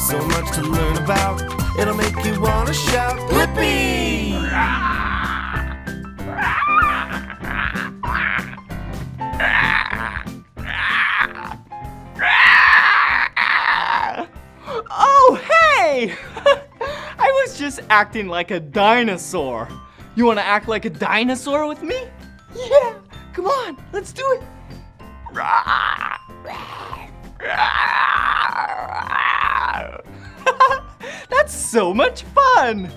So much to learn about, it'll make you want to shout, Blippi! Oh, hey! I was just acting like a dinosaur. You want to act like a dinosaur with me? Yeah, come on, let's do it. That's so much fun.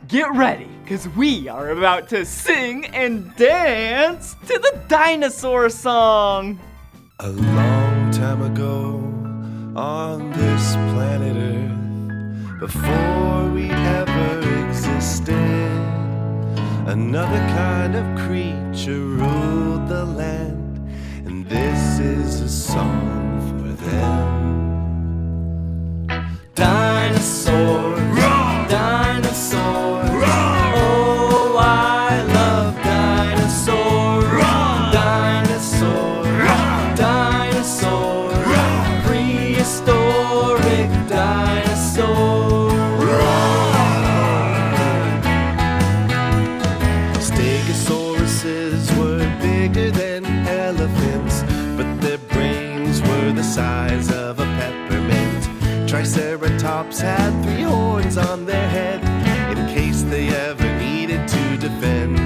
Get ready, because we are about to sing and dance to the dinosaur song. A long time ago on this planet Earth, before we ever existed, another kind of creature ruled the land, and this is a song for them. Dinosaur, dinosaur, oh, I love dinosaur, dinosaur, dinosaur, prehistoric dinosaur. Stegosauruses were bigger than elephants, but their brains were the size of a peppermint. Triceratops had 3 horns on their head in case they ever needed to defend.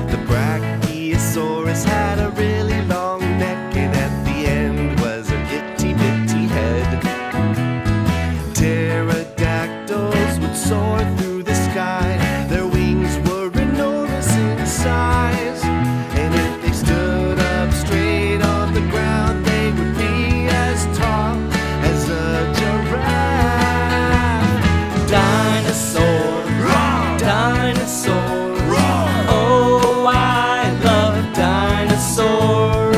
The Brachiosaurus had a really long neck, and at the end was an itty-bitty head. Pterodactyls would soar through the sky. Their wings were enormous in size, and if they stood up straight on the ground, they would be as tall as a giraffe. Dinosaur, dinosaur, oh, I love dinosaurs.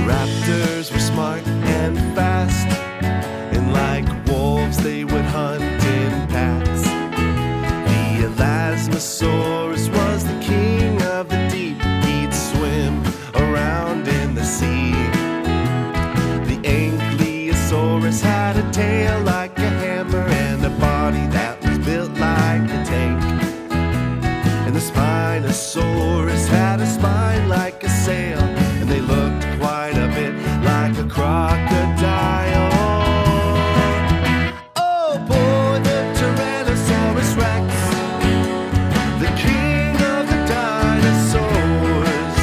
Raptors were smart and fast, and like wolves they would hunt in packs. The Elasmosaurus was the king of the deep. He'd swim around in the sea. The Ankylosaurus had a tail like a hammer and a body that was built like a tank. And the Spinosaurus had a spine like a sail, and they looked quite a bit like a crocodile. Oh boy, the Tyrannosaurus Rex, the king of the dinosaurs.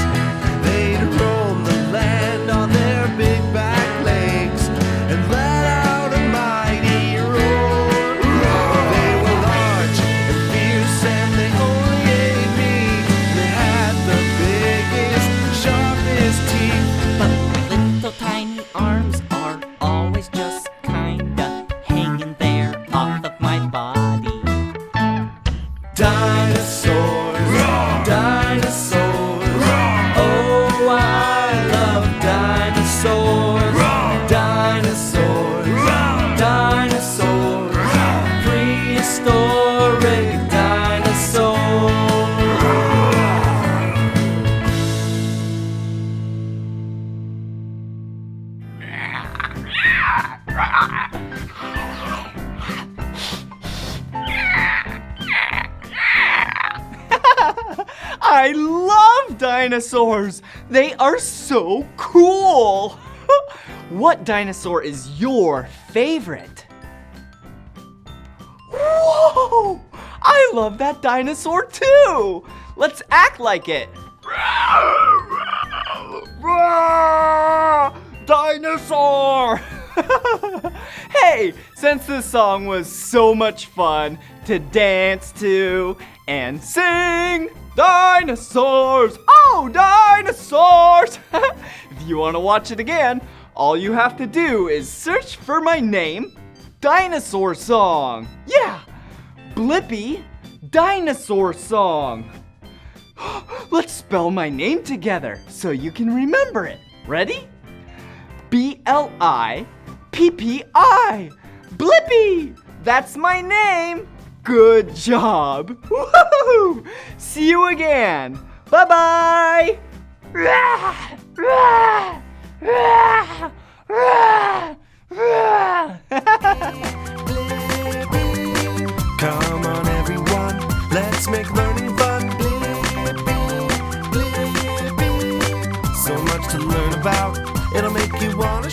They'd roam the land on their big back legs and let out a mighty roar. They were large and fierce, and they only ate meat. They had the biggest, sharpest teeth. But little tiny arms are always just kinda hanging there off of my body. Dinosaurs, dinosaurs, oh, I love dinosaurs, dinosaurs, dinosaurs, prehistoric dinosaurs. I love dinosaurs. They are so cool. What dinosaur is your favorite? Whoa! I love that dinosaur too. Let's act like it. Dinosaur! Hey, since this song was so much fun to dance to and sing, dinosaurs! Oh, dinosaurs! If you want to watch it again, all you have to do is search for my name, Dinosaur Song. Yeah, Blippi Dinosaur Song. Let's spell my name together so you can remember it. Ready? Blippi. Blippi! That's my name! Good job! Woohoo! See you again! Bye-bye! Let's make learning fun. Blippi, Blippi. So much to learn about, it'll make you wanna